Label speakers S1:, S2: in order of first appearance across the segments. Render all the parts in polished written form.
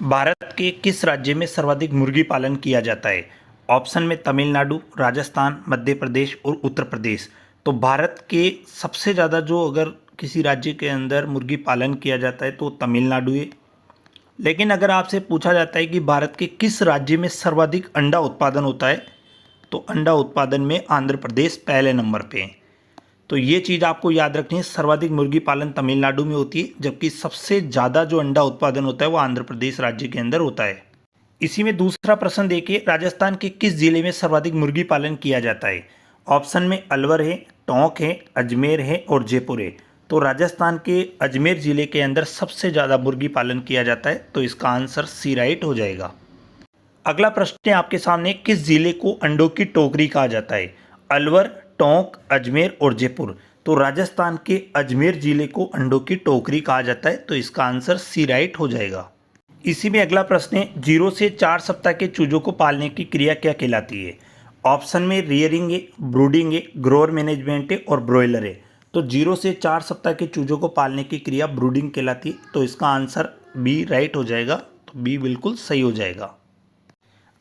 S1: भारत के किस राज्य में सर्वाधिक मुर्गी पालन किया जाता है? ऑप्शन में तमिलनाडु, राजस्थान, मध्य प्रदेश और उत्तर प्रदेश। तो भारत के सबसे ज़्यादा जो अगर किसी राज्य के अंदर मुर्गी पालन किया जाता है तो तमिलनाडु है। लेकिन अगर आपसे पूछा जाता है कि भारत के किस राज्य में सर्वाधिक अंडा उत्पादन होता है, तो अंडा उत्पादन में आंध्र प्रदेश पहले नंबर पे है। तो ये चीज़ आपको याद रखनी है, सर्वाधिक मुर्गी पालन तमिलनाडु में होती है, जबकि सबसे ज़्यादा जो अंडा उत्पादन होता है वो आंध्र प्रदेश राज्य के अंदर होता है। इसी में दूसरा प्रश्न देखिए, राजस्थान के किस जिले में सर्वाधिक मुर्गी पालन किया जाता है? ऑप्शन में अलवर है, टोंक है, अजमेर है और जयपुर है। तो राजस्थान के अजमेर जिले के अंदर सबसे ज़्यादा मुर्गी पालन किया जाता है, तो इसका आंसर सी राइट हो जाएगा। अगला प्रश्न है आपके सामने, किस जिले को अंडों की टोकरी कहा जाता है? अलवर, टोंक, अजमेर और जयपुर। तो राजस्थान के अजमेर जिले को अंडों की टोकरी कहा जाता है, तो इसका आंसर सी राइट हो जाएगा। इसी में अगला प्रश्न है, 0 से 4 सप्ताह के चूजों को पालने की क्रिया क्या कहलाती है? ऑप्शन में रियरिंग है, ब्रूडिंग है, ग्रोअर मैनेजमेंट है और ब्रॉयलर है। तो 0 से 4 सप्ताह के चूजों को पालने की क्रिया ब्रूडिंग कहलाती है, तो इसका आंसर बी राइट हो जाएगा। तो बी बिल्कुल सही हो जाएगा।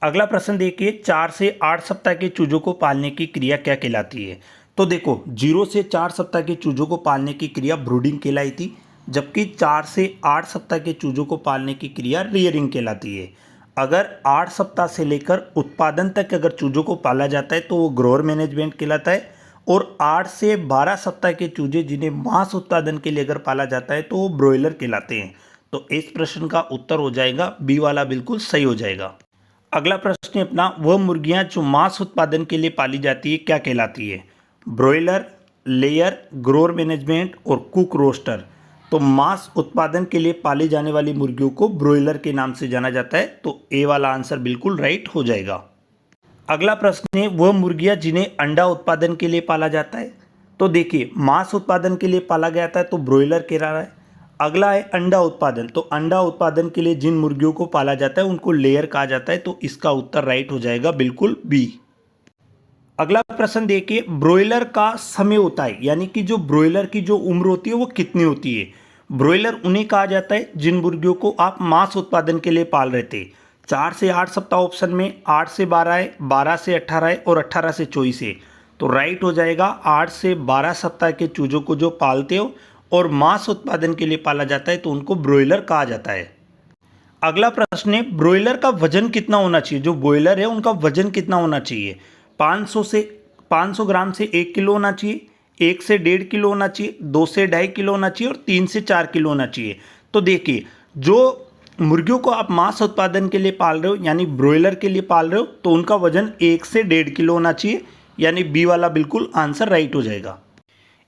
S1: अगला प्रश्न देखिए, 4 से 8 सप्ताह के चूजों को पालने की क्रिया क्या कहलाती है? तो देखो, 0 से 4 सप्ताह के चूजों को पालने की क्रिया ब्रूडिंग कहलाई थी, जबकि 4 से 8 सप्ताह के चूजों को पालने की क्रिया रियरिंग कहलाती है। अगर 8 सप्ताह से लेकर उत्पादन तक अगर चूजों को पाला जाता है तो वो ग्रोअर मैनेजमेंट कहलाता है, और 8 से 12 सप्ताह के चूजे जिन्हें मांस उत्पादन के लिए अगर पाला जाता है तो वो ब्रॉयलर कहलाते हैं। तो इस प्रश्न का उत्तर हो जाएगा बी वाला, बिल्कुल सही हो जाएगा। अगला प्रश्न है अपना, वह मुर्गियां जो मांस उत्पादन के लिए पाली जाती है क्या कहलाती है? ब्रॉयलर, लेयर, ग्रोअर मैनेजमेंट और कुक रोस्टर। तो मांस उत्पादन के लिए पाली जाने वाली मुर्गियों को ब्रॉयलर के नाम से जाना जाता है, तो ए वाला आंसर बिल्कुल राइट हो जाएगा। अगला प्रश्न है, वह मुर्गियां जिन्हें अंडा उत्पादन के लिए पाला जाता है। तो देखिए, मांस उत्पादन के लिए पाला गया था तो ब्रॉयलर कहला है। अगला है अंडा उत्पादन, तो अंडा उत्पादन के लिए जिन मुर्गियों को पाला जाता है उनको लेयर कहा जाता है, तो इसका उत्तर राइट हो जाएगा बिल्कुल बी। अगला प्रश्न देखिए, ब्रॉयलर का समय होता है, यानी कि जो ब्रॉयलर की जो उम्र होती है वो कितनी होती है? ब्रॉयलर उन्हें कहा जाता है जिन मुर्गियों को आप मांस उत्पादन के लिए पाल रहे थे। 4 से 8 सप्ताह ऑप्शन में, 8 से 12 है, 12 से 18 है और 18 से 24 है। तो राइट हो जाएगा 8 से 12 सप्ताह के चूजों को जो पालते हो और मांस उत्पादन के लिए पाला जाता है तो उनको ब्रॉयलर कहा जाता है। अगला प्रश्न है, ब्रॉयलर का वजन कितना होना चाहिए? जो ब्रॉयलर है उनका वजन कितना होना चाहिए? 500 ग्राम से 1 किलो होना चाहिए, 1 से 1.5 किलो होना चाहिए, 2 से 2.5 किलो होना चाहिए और 3 से 4 किलो होना चाहिए। तो देखिए, जो मुर्गियों को आप मांस उत्पादन के लिए पाल रहे हो यानी ब्रॉयलर के लिए पाल रहे हो तो उनका वजन 1 से 1.5 किलो होना चाहिए, यानी बी वाला बिल्कुल आंसर राइट हो जाएगा।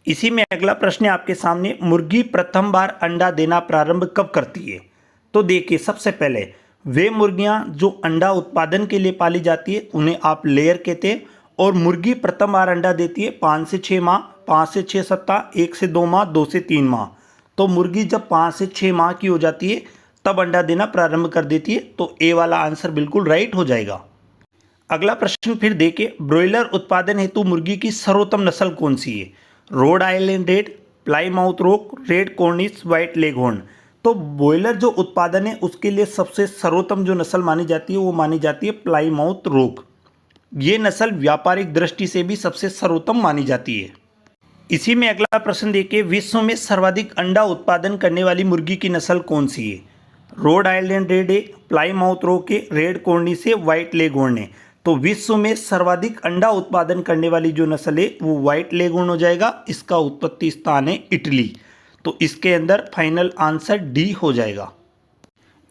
S1: इसी में अगला प्रश्न है आपके सामने, मुर्गी प्रथम बार अंडा देना प्रारंभ कब करती है? तो देखिए, सबसे पहले वे मुर्गियां जो अंडा उत्पादन के लिए पाली जाती है उन्हें आप लेयर कहते हैं, और मुर्गी प्रथम बार अंडा देती है 5 से 6 माह, 5 से 6 सप्ताह, 1 से 2 माह, 2 से 3 माह। तो मुर्गी जब 5 से 6 माह की हो जाती है तब अंडा देना प्रारंभ कर देती है, तो ए वाला आंसर बिल्कुल राइट हो जाएगा। अगला प्रश्न फिर देखिए, ब्रॉयलर उत्पादन हेतु मुर्गी की सर्वोत्तम नस्ल कौन सी है? रोड आइलैंड रेड, प्लाईमाउथ रोक, रेड कॉर्निश, व्हाइट लेगहॉर्न। तो ब्रॉयलर जो उत्पादन है उसके लिए सबसे सर्वोत्तम जो नस्ल मानी जाती है वो मानी जाती है प्लाईमाउथ रोक। ये नस्ल व्यापारिक दृष्टि से भी सबसे सर्वोत्तम मानी जाती है। इसी में अगला प्रश्न देखिए, विश्व में सर्वाधिक अंडा उत्पादन करने वाली मुर्गी की नस्ल कौन सी है? रोड आइलैंड रेड है, प्लाईमाउथ रोक है, रेड कॉर्निश है, व्हाइट लेगहॉर्न है। तो विश्व में सर्वाधिक अंडा उत्पादन करने वाली जो नस्ल है वो व्हाइट लेगहॉर्न हो जाएगा। इसका उत्पत्ति स्थान है इटली, तो इसके अंदर फाइनल आंसर डी हो जाएगा।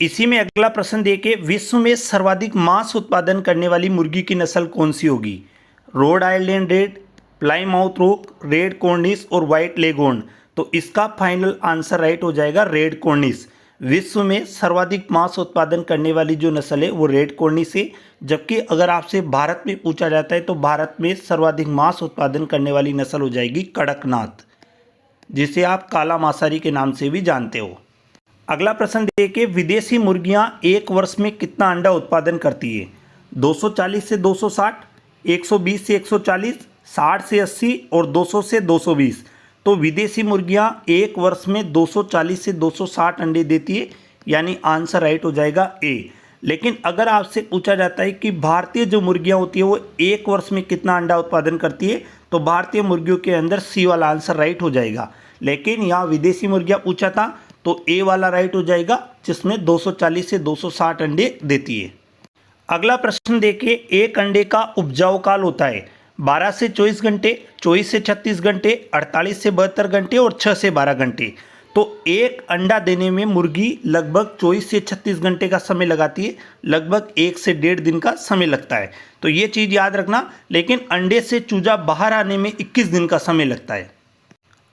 S1: इसी में अगला प्रश्न देखिए, विश्व में सर्वाधिक मांस उत्पादन करने वाली मुर्गी की नस्ल कौन सी होगी? रोड आइलैंड रेड, प्लाईमाउथ रोक, रेड कॉर्निश और व्हाइट लेगहॉर्न। तो इसका फाइनल आंसर राइट हो जाएगा रेड कॉर्निश। विश्व में सर्वाधिक मांस उत्पादन करने वाली जो नस्ल है वो रेड कॉर्निश है, जबकि अगर आपसे भारत में पूछा जाता है तो भारत में सर्वाधिक मांस उत्पादन करने वाली नस्ल हो जाएगी कड़कनाथ, जिसे आप काला मांसाहारी के नाम से भी जानते हो। अगला प्रश्न देखिए, विदेशी मुर्गियां एक वर्ष में कितना अंडा उत्पादन करती है? 240 से 260, 120 से 140, 60 से 80 और 200 से 220। तो विदेशी मुर्गियां एक वर्ष में 240 से 260 अंडे देती है, यानी आंसर राइट हो जाएगा ए। लेकिन अगर आपसे पूछा जाता है कि भारतीय जो मुर्गियां होती है वो एक वर्ष में कितना अंडा उत्पादन करती है, तो भारतीय मुर्गियों के अंदर सी वाला आंसर राइट हो जाएगा। लेकिन यहाँ विदेशी मुर्गियां पूछा था तो ए वाला राइट हो जाएगा, जिसमें 240 से 260 अंडे देती है। अगला प्रश्न देखिए, एक अंडे का उपजाऊ काल होता है 12 से 24 घंटे, 24 से 36 घंटे, 48 से 72 घंटे और 6 से 12 घंटे। तो एक अंडा देने में मुर्गी लगभग 24 से 36 घंटे का समय लगाती है, लगभग 1 से 1.5 दिन का समय लगता है। तो ये चीज़ याद रखना। लेकिन अंडे से चूजा बाहर आने में 21 दिन का समय लगता है।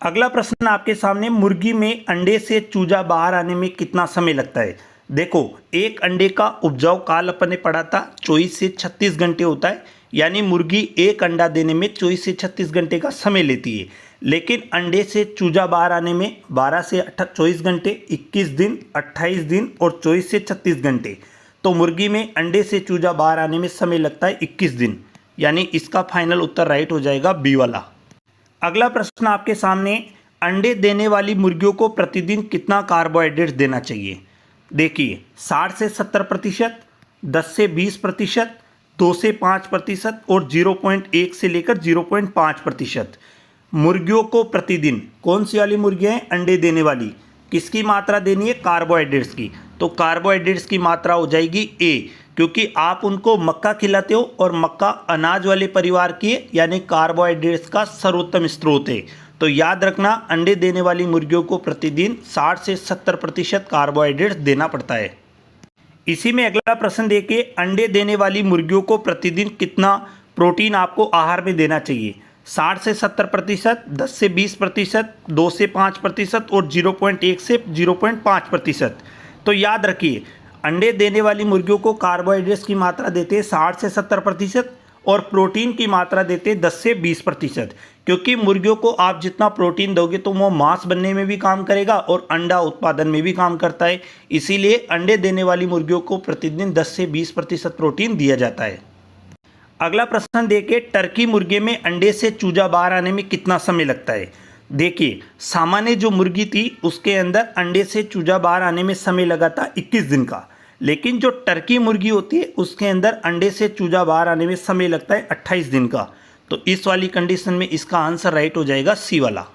S1: अगला प्रश्न आपके सामने, मुर्गी में अंडे से चूजा बाहर आने में कितना समय लगता है। देखो, एक अंडे का उपजाऊ काल अपन ने पढ़ा था 24 से 36 घंटे होता है, यानी मुर्गी एक अंडा देने में 24 से 36 घंटे का समय लेती है। लेकिन अंडे से चूजा बाहर आने में 12 से 24 घंटे, 21 दिन, 28 दिन और 24 से 36 घंटे। तो मुर्गी में अंडे से चूजा बाहर आने में समय लगता है 21 दिन, यानी इसका फाइनल उत्तर राइट हो जाएगा बी वाला। अगला प्रश्न आपके सामने, अंडे देने वाली मुर्गियों को प्रतिदिन कितना कार्बोहाइड्रेट देना चाहिए। देखिए, 60 से 70%, 10 से 20%, 2 से 5% और 0.1 से लेकर 0.5%। मुर्गियों को प्रतिदिन, कौन सी वाली मुर्गियाँ हैं, अंडे देने वाली, किसकी मात्रा देनी है, कार्बोहाइड्रेट्स की। तो कार्बोहाइड्रेट्स की मात्रा हो जाएगी ए, क्योंकि आप उनको मक्का खिलाते हो और मक्का अनाज वाले परिवार की है, यानी कार्बोहाइड्रेट्स का सर्वोत्तम स्रोत है। तो याद रखना, अंडे देने वाली मुर्गियों को प्रतिदिन 60 से 70% कार्बोहाइड्रेट्स देना पड़ता है। इसी में अगला प्रश्न देखिए, अंडे देने वाली मुर्गियों को प्रतिदिन कितना प्रोटीन आपको आहार में देना चाहिए। 60 से 70%, 10 से 20%, 2 से 5% और 0.1 से 0.5%। तो याद रखिए, अंडे देने वाली मुर्गियों को कार्बोहाइड्रेट्स की मात्रा देते हैं 60 से 70% और प्रोटीन की मात्रा देते हैं 10 से 20%। क्योंकि मुर्गियों को आप जितना प्रोटीन दोगे तो वो मांस बनने में भी काम करेगा और अंडा उत्पादन में भी काम करता है। इसीलिए अंडे देने वाली मुर्गियों को प्रतिदिन 10 से 20% प्रोटीन दिया जाता है। अगला प्रश्न देखिए, टर्की मुर्गे में अंडे से चूजा बाहर आने में कितना समय लगता है। देखिए, सामान्य जो मुर्गी थी उसके अंदर अंडे से चूजा बाहर आने में समय लगा था 21 दिन का। लेकिन जो टर्की मुर्गी होती है उसके अंदर अंडे से चूजा बाहर आने में समय लगता है 28 दिन का। तो इस वाली कंडीशन में इसका आंसर राइट हो जाएगा सी वाला।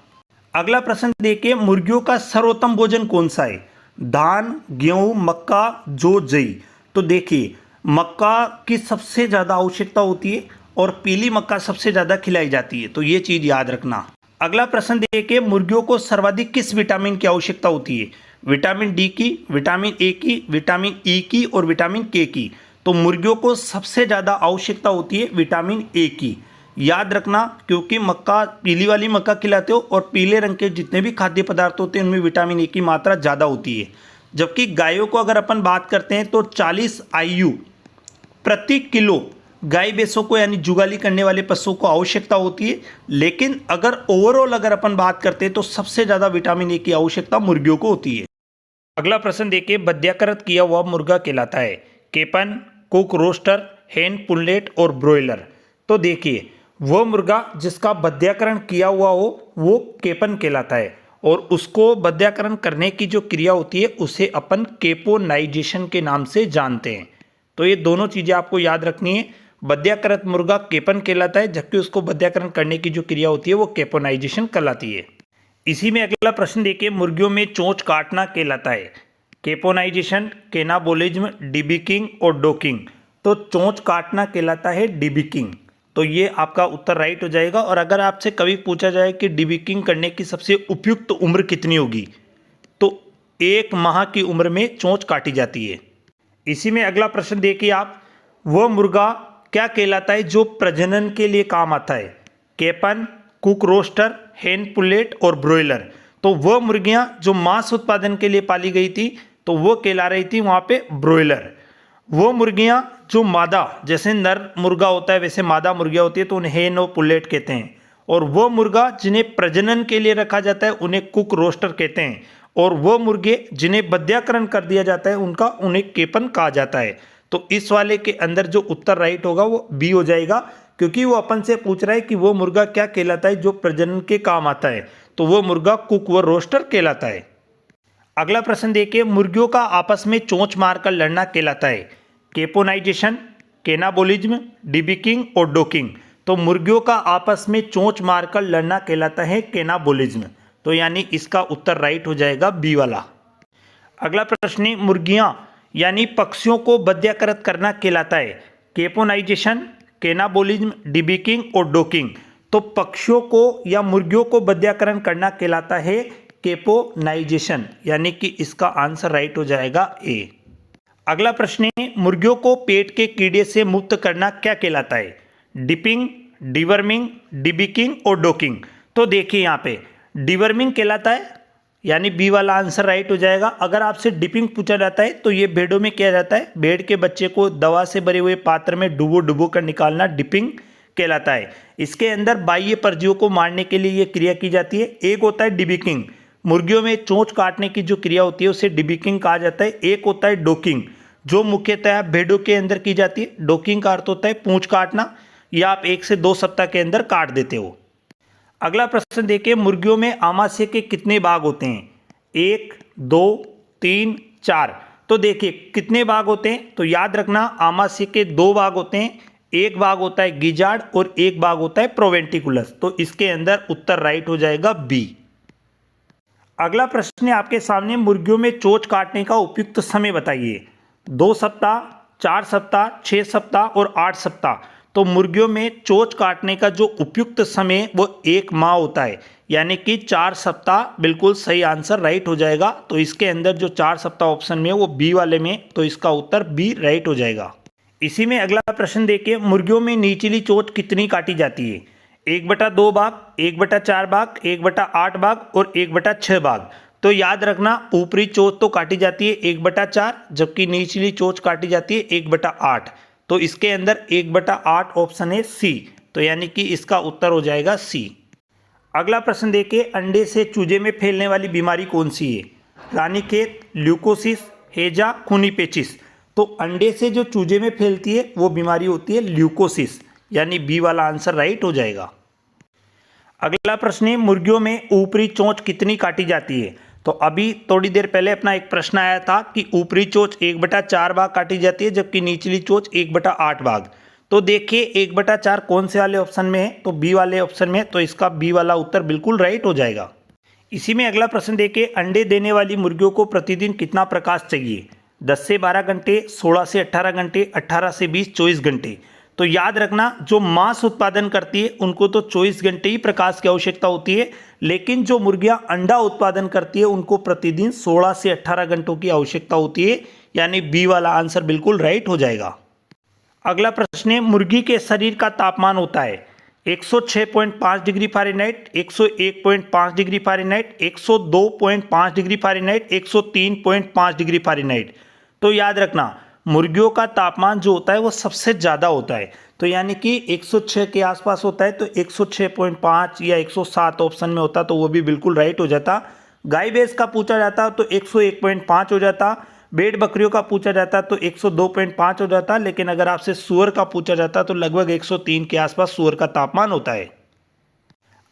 S1: अगला प्रश्न देखिए, मुर्गियों का सर्वोत्तम भोजन कौन सा है। धान, गेहूं, मक्का, जौ, जई। तो देखिए, मक्का की सबसे ज़्यादा आवश्यकता होती है और पीली मक्का सबसे ज़्यादा खिलाई जाती है। तो ये चीज़ याद रखना। अगला प्रश्न देखिए, मुर्गियों को सर्वाधिक किस विटामिन की आवश्यकता होती है। विटामिन डी की, विटामिन ए की, विटामिन ई की और विटामिन के की। तो मुर्गियों को सबसे ज़्यादा आवश्यकता होती है विटामिन ए की। याद रखना, क्योंकि मक्का, पीली वाली मक्का खिलाते हो और पीले रंग के जितने भी खाद्य पदार्थ होते हैं उनमें विटामिन ए की मात्रा ज़्यादा होती है। जबकि गायों को अगर अपन बात करते हैं तो 40 IU प्रति किलो गाय भैंसों को, यानी जुगाली करने वाले पशुओं को आवश्यकता होती है। लेकिन अगर ओवरऑल अगर अपन बात करते हैं तो सबसे ज़्यादा विटामिन ए की आवश्यकता मुर्गियों को होती है। अगला प्रश्न देखिए, बध्याकृत किया हुआ मुर्गा कहलाता है केपन, कुक रोस्टर, हेन, पुल्लेट और ब्रोइलर। तो देखिए, वो मुर्गा जिसका बध्याकरण किया हुआ हो वो केपन कहलाता है और उसको बध्याकरण करने की जो क्रिया होती है उसे अपन केपोनाइजेशन के नाम से जानते हैं। तो ये दोनों चीज़ें आपको याद रखनी है। बध्याकृत मुर्गा केपन कहलाता है, जबकि उसको बध्याकरण करने की जो क्रिया होती है वो केपोनाइजेशन कहलाती है। इसी में अगला प्रश्न देखिए, मुर्गियों में चोंच काटना कहलाता है केपोनाइजेशन, केनाबोलिज्म, डिबिकिंग और डोकिंग। तो चोंच काटना कहलाता है डिबिकिंग। तो ये आपका उत्तर राइट हो जाएगा। और अगर आपसे कभी पूछा जाए कि डिबिकिंग करने की सबसे उपयुक्त उम्र कितनी होगी, तो 1 माह की उम्र में चोंच काटी जाती है। इसी में अगला प्रश्न देखिए आप, वह मुर्गा क्या कहलाता है जो प्रजनन के लिए काम आता है। केपन, कुक रोस्टर, हेन, पुल्लेट और ब्रोइलर। तो वह मुर्गियां जो मांस उत्पादन के लिए पाली गई थी तो वो कहला रही थी वहाँ पे ब्रोइलर। वो मुर्गियां जो मादा, जैसे नर मुर्गा होता है वैसे मादा मुर्गियां होती है तो उन्हें हेन और पुल्लेट कहते हैं। और वो मुर्गा जिन्हें प्रजनन के लिए रखा जाता है उन्हें कुक रोस्टर कहते हैं। और वो मुर्गे जिन्हें बध्याकरण कर दिया जाता है उन्हें केपन कहा जाता है। तो इस वाले के अंदर जो उत्तर राइट होगा वो बी हो जाएगा, क्योंकि वो अपन से पूछ रहा है कि वो मुर्गा क्या कहलाता है जो प्रजनन के काम आता है। तो वो मुर्गा कुक व रोस्टर कहलाता है। अगला प्रश्न देखिए, मुर्गियों का आपस में चोंच मारकर लड़ना कहलाता है केपोनाइजेशन, केनाबोलिज्म, डिबिकिंग और डोकिंग। तो मुर्गियों का आपस में चोंच मारकर लड़ना कहलाता है केनाबोलिज्म। तो यानी इसका उत्तर राइट हो जाएगा बी वाला। अगला प्रश्न है, मुर्गियां यानी पक्षियों को बध्याकृत करना कहलाता है केपोनाइजेशन, केनाबोलिज्म, डिबिकिंग और डोकिंग। तो पक्षियों को या मुर्गियों को बध्याकरण करना कहलाता है केपोनाइजेशन, यानी कि इसका आंसर राइट हो जाएगा ए। अगला प्रश्न है, मुर्गियों को पेट के कीड़े से मुक्त करना क्या कहलाता है डिपिंग, डिवर्मिंग, डिबिकिंग और डोकिंग। तो देखिए यहाँ पे डिवर्मिंग कहलाता है, यानी बी वाला आंसर राइट हो जाएगा। अगर आपसे डिपिंग पूछा जाता है तो ये भेड़ों में किया जाता है, भेड़ के बच्चे को दवा से भरे हुए पात्र में डुबो डुबो कर निकालना डिपिंग कहलाता है। इसके अंदर बाह्य परजीवियों को मारने के लिए ये क्रिया की जाती है। एक होता है डिबिकिंग, मुर्गियों में चोंच काटने की जो क्रिया होती है उसे डिबिकिंग कहा जाता है। एक होता है डोकिंग, जो मुख्यतः भेड़ों के अंदर की जाती है। डोकिंग का अर्थ होता है पूंछ काटना, या आप 1 से 2 सप्ताह के अंदर काट देते हो। अगला प्रश्न देखिए, मुर्गियों में आमाशय के कितने भाग होते हैं 1, 2, 3, 4। तो देखिए कितने भाग होते हैं, तो याद रखना आमाशय के 2 भाग होते हैं। एक भाग होता है गिजार्ड और एक भाग होता है प्रोवेंटिकुलस। तो इसके अंदर उत्तर राइट हो जाएगा बी। अगला प्रश्न है आपके सामने, मुर्गियों में चोंच काटने का उपयुक्त समय बताइए 2 सप्ताह, 4 सप्ताह, 6 सप्ताह और 8 सप्ताह। तो मुर्गियों में चोंच काटने का जो उपयुक्त समय वो 1 माह होता है, यानी कि 4 सप्ताह बिल्कुल सही आंसर राइट हो जाएगा। तो इसके अंदर जो 4 सप्ताह ऑप्शन में है वो बी वाले में, तो इसका उत्तर बी राइट हो जाएगा। इसी में अगला प्रश्न देखिए, मुर्गियों में निचली चोंच कितनी काटी जाती है 1/2 भाग, 1/4 भाग, 1/8 भाग और 1/6 भाग। तो याद रखना ऊपरी चोंच तो काटी जाती है 1/4, जबकि निचली चोंच काटी जाती है 1/8। तो इसके अंदर 1/8 ऑप्शन है सी, तो यानी कि इसका उत्तर हो जाएगा सी। अगला प्रश्न देखिए, अंडे से चूजे में फैलने वाली बीमारी कौन सी है रानीखेत, ल्यूकोसिस, हेजा, खूनी पेचिश। तो अंडे से जो चूजे में फैलती है वो बीमारी होती है ल्यूकोसिस, यानी बी वाला आंसर राइट हो जाएगा। अगला प्रश्न है, मुर्गियों में ऊपरी चोंच कितनी काटी जाती है। तो अभी थोड़ी देर पहले अपना एक प्रश्न आया था कि ऊपरी चोंच 1/4 भाग काटी जाती है, जबकि निचली चोंच 1/8 भाग। तो देखिए 1/4 कौन से वाले ऑप्शन में है, तो बी वाले ऑप्शन में, तो इसका बी वाला उत्तर बिल्कुल राइट हो जाएगा। इसी में अगला प्रश्न देखिए, अंडे देने वाली मुर्गियों को प्रतिदिन कितना प्रकाश चाहिए 10 से 12 घंटे, 16 से 18 घंटे, 18 से 20, 24 घंटे। तो याद रखना जो मांस उत्पादन करती है उनको तो 24 घंटे ही प्रकाश की आवश्यकता होती है, लेकिन जो मुर्गियां अंडा उत्पादन करती है उनको प्रतिदिन 16 से 18 घंटों की आवश्यकता होती है, यानी बी वाला आंसर बिल्कुल राइट हो जाएगा। अगला प्रश्न है, मुर्गी के शरीर का तापमान होता है 106.5 degree Fahrenheit, 101.5 degree Fahrenheit, 102.5 degree Fahrenheit, 103.5 degree Fahrenheit. तो याद रखना मुर्गियों का तापमान जो होता है वो सबसे ज़्यादा होता है, तो यानी कि 106 के आसपास होता है। तो 106.5 या 107 ऑप्शन में होता तो वो भी बिल्कुल राइट हो जाता। गाय भैंस का पूछा जाता तो 101.5 हो जाता, भेड़ बकरियों का पूछा जाता तो 102.5 हो जाता, लेकिन अगर आपसे सूअर का पूछा जाता तो लगभग 103 के आसपास सूअर का तापमान होता है।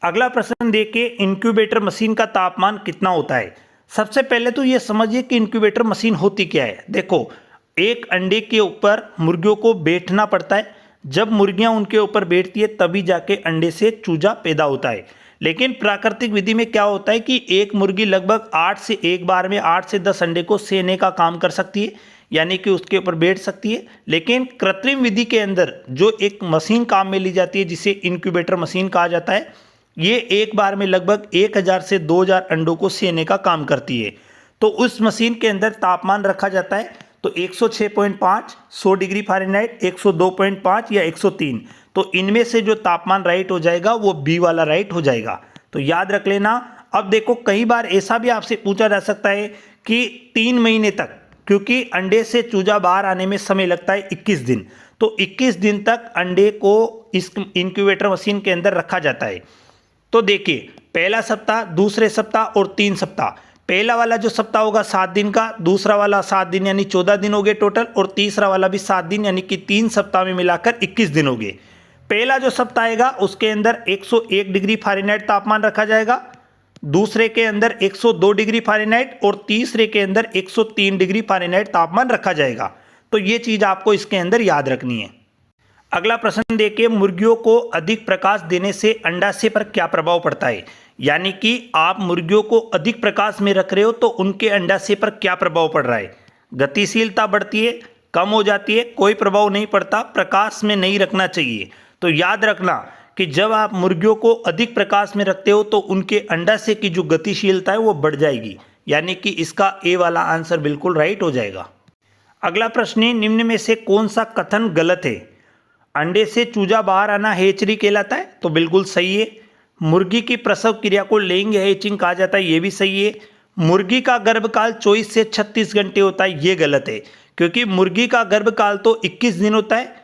S1: अगला प्रश्न देखिए, इंक्यूबेटर मशीन का तापमान कितना होता है। सबसे पहले तो ये समझिए कि इंक्यूबेटर मशीन होती क्या है। देखो एक अंडे के ऊपर मुर्गियों को बैठना पड़ता है, जब मुर्गियां उनके ऊपर बैठती है तभी जाके अंडे से चूजा पैदा होता है। लेकिन प्राकृतिक विधि में क्या होता है कि एक मुर्गी लगभग 8 से एक बार में 8 से 10 अंडे को सेने का काम कर सकती है, यानी कि उसके ऊपर बैठ सकती है। लेकिन कृत्रिम विधि के अंदर जो एक मशीन काम में ली जाती है जिसे इंक्यूबेटर मशीन कहा जाता है, ये एक बार में लगभग 1000 से 2000 अंडों को सेने का काम करती है। तो उस मशीन के अंदर तापमान रखा जाता है तो 106.5, 100 डिग्री फ़ारेनहाइट, 102.5 या 103। तो इनमें से जो तापमान राइट हो जाएगा वो बी वाला राइट हो जाएगा। तो याद रख लेना। अब देखो कई बार ऐसा भी आपसे पूछा जा सकता है कि 3 महीने तक, क्योंकि अंडे से चूजा बाहर आने में समय लगता है 21 दिन, तो 21 दिन तक अंडे को इस इंक्यूबेटर मशीन के अंदर रखा जाता है। तो देखिए पहला सप्ताह, दूसरे सप्ताह और 3 सप्ताह। पहला वाला जो सप्ताह होगा 7 दिन का, दूसरा वाला 7 दिन यानी 14 दिन हो गए टोटल, और तीसरा वाला भी 7 दिन यानी कि 3 सप्ताह में मिलाकर 21 दिन हो गए। पहला जो सप्ताह आएगा उसके अंदर 101 डिग्री फ़ारेनहाइट तापमान रखा जाएगा, दूसरे के अंदर 102 डिग्री फ़ारेनहाइट और तीसरे के अंदर 103 डिग्री फ़ारेनहाइट तापमान रखा जाएगा। तो ये चीज़ आपको इसके अंदर याद रखनी है। अगला प्रश्न देखिए, मुर्गियों को अधिक प्रकाश देने से अंडाशय पर क्या प्रभाव पड़ता है। यानी कि आप मुर्गियों को अधिक प्रकाश में रख रहे हो तो उनके अंडाशय पर क्या प्रभाव पड़ रहा है। गतिशीलता बढ़ती है, कम हो जाती है, कोई प्रभाव नहीं पड़ता, प्रकाश में नहीं रखना चाहिए। तो याद रखना कि जब आप मुर्गियों को अधिक प्रकाश में रखते हो तो उनके अंडाशय की जो गतिशीलता है वो बढ़ जाएगी। यानी कि इसका ए वाला आंसर बिल्कुल राइट हो जाएगा। अगला प्रश्न है, निम्न में से कौन सा कथन गलत है। अंडे से चूजा बाहर आना हैचरी कहलाता है, तो बिल्कुल सही है। मुर्गी की प्रसव क्रिया को लेइंग हैचिंग कहा जाता है, ये भी सही है। मुर्गी का गर्भकाल 24 से 36 घंटे होता है, ये गलत है, क्योंकि मुर्गी का गर्भकाल तो 21 दिन होता है।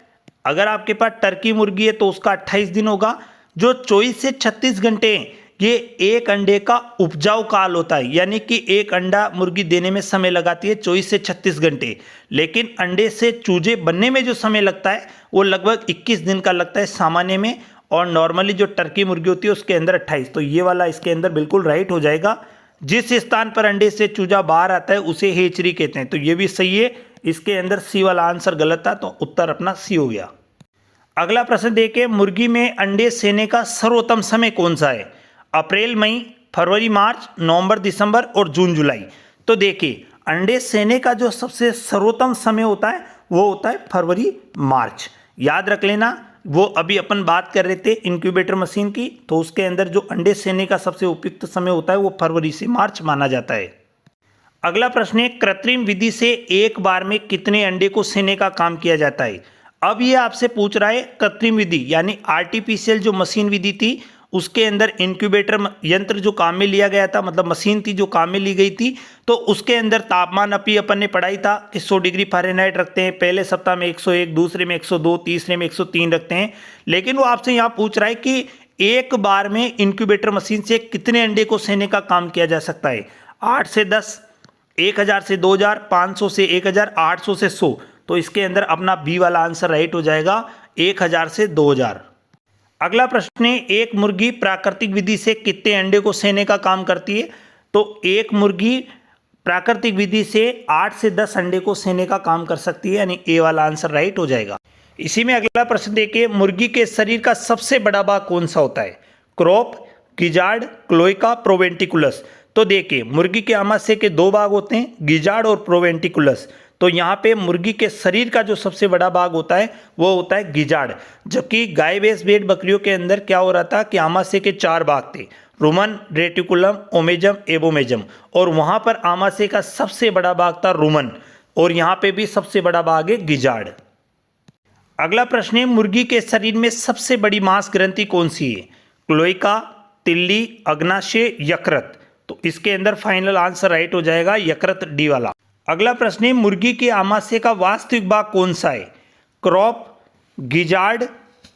S1: अगर आपके पास टर्की मुर्गी है तो उसका 28 दिन होगा। जो 24 से 36 घंटे हैं ये एक अंडे का उपजाऊ काल होता है, यानी कि एक अंडा मुर्गी देने में समय लगाती है 24 से 36 घंटे। लेकिन अंडे से चूजे बनने में जो समय लगता है वो लगभग 21 दिन का लगता है सामान्य में, और नॉर्मली जो टर्की मुर्गी होती है उसके अंदर 28। तो ये वाला इसके अंदर बिल्कुल राइट हो जाएगा। जिस स्थान पर अंडे से चूजा बाहर आता है उसे हेचरी कहते हैं, तो ये भी सही है। इसके अंदर सी वाला आंसर गलत था, तो उत्तर अपना सी हो गया। अगला प्रश्न देखिए, मुर्गी में अंडे सेने का सर्वोत्तम समय कौन सा है। अप्रैल मई, फरवरी मार्च, नवंबर दिसंबर और जून जुलाई। तो देखिए, अंडे सेने का जो सबसे सर्वोत्तम समय होता है वो होता है फरवरी मार्च। याद रख लेना, वो अभी अपन बात कर रहे थे इंक्यूबेटर मशीन की, तो उसके अंदर जो अंडे सेने का सबसे उपयुक्त समय होता है वो फरवरी से मार्च माना जाता है। अगला प्रश्न है, कृत्रिम विधि से एक बार में कितने अंडे को सेने का काम किया जाता है। अब ये आपसे पूछ रहा है कृत्रिम विधि यानी आर्टिफिशियल जो मशीन विधि थी उसके अंदर इंक्यूबेटर यंत्र जो काम में लिया गया था, मतलब मशीन थी जो काम में ली गई थी, तो उसके अंदर तापमान अभी अपन ने पढ़ाई था कि 100 डिग्री फ़ारेनहाइट रखते हैं। पहले सप्ताह में 101, दूसरे में 102, तीसरे में 103 रखते हैं। लेकिन वो आपसे यहाँ पूछ रहा है कि एक बार में इंक्यूबेटर मशीन से कितने अंडे को सेने का काम किया जा सकता है। 8 से 10, 1000 से 2000, 500 से 1000, 800 से 100। तो इसके अंदर अपना बी वाला आंसर राइट हो जाएगा, 1000 से 2000। अगला प्रश्न है, एक मुर्गी प्राकृतिक विधि से कितने अंडे को सेने का काम करती है। तो एक मुर्गी प्राकृतिक विधि से 8 से 10 अंडे को सेने का काम कर सकती है, यानी ए वाला आंसर राइट हो जाएगा। इसी में अगला प्रश्न देखिए, मुर्गी के शरीर का सबसे बड़ा भाग कौन सा होता है। Crop, gizzard, cloaca, proventriculus. तो देखिए, मुर्गी के आमाशय के दो भाग होते हैं, गिजार्ड और प्रोवेंटिकुलस। तो यहाँ पे मुर्गी के शरीर का जो सबसे बड़ा भाग होता है वो होता है गिजार्ड। जबकि गाय भैंस भेड़ बकरियों के अंदर क्या हो रहा था कि आमाशय के 4 भाग थे, रुमन, रेटिकुलम, ओमेजम, एबोमेजम, और वहाँ पर आमाशय का सबसे बड़ा भाग था रुमन, और यहाँ पे भी सबसे बड़ा भाग है गिजार्ड। अगला प्रश्न है, मुर्गी के शरीर में सबसे बड़ी मांस ग्रंथि कौन सी है। क्लोएका, तिल्ली, अग्नाशय, यकृत। तो इसके अंदर फाइनल आंसर राइट हो जाएगा यकृत, डी वाला। अगला प्रश्न है, मुर्गी के आमाशय का वास्तविक भाग कौन सा है। क्रॉप, गिजार्ड,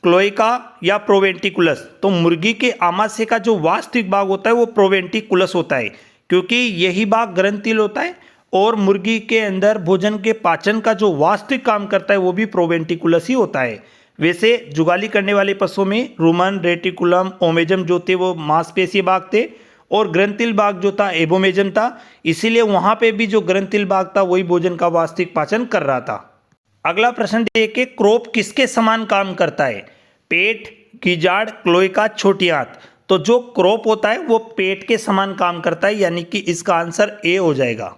S1: क्लोएका या प्रोवेंटिकुलस। तो मुर्गी के आमाशय का जो वास्तविक भाग होता है वो प्रोवेंटिकुलस होता है, क्योंकि यही भाग ग्रंथिल होता है, और मुर्गी के अंदर भोजन के पाचन का जो वास्तविक काम करता है वो भी प्रोवेंटिकुलस ही होता है। वैसे जुगाली करने वाले पशुओं में रुमन, रेटिकुलम, ओमेजम जो थे वो मांसपेशीय भाग थे, और ग्रंथिल भाग जो था एबोमेजम था, इसीलिए वहां पे भी जो ग्रंथिल भाग था वही भोजन का वास्तविक पाचन कर रहा था। अगला प्रश्न देखिए, क्रोप किसके समान काम करता है। पेट, गिजार्ड, क्लोएका, छोटी आंत। तो जो क्रोप होता है वो पेट के समान काम करता है, यानी कि इसका आंसर ए हो जाएगा।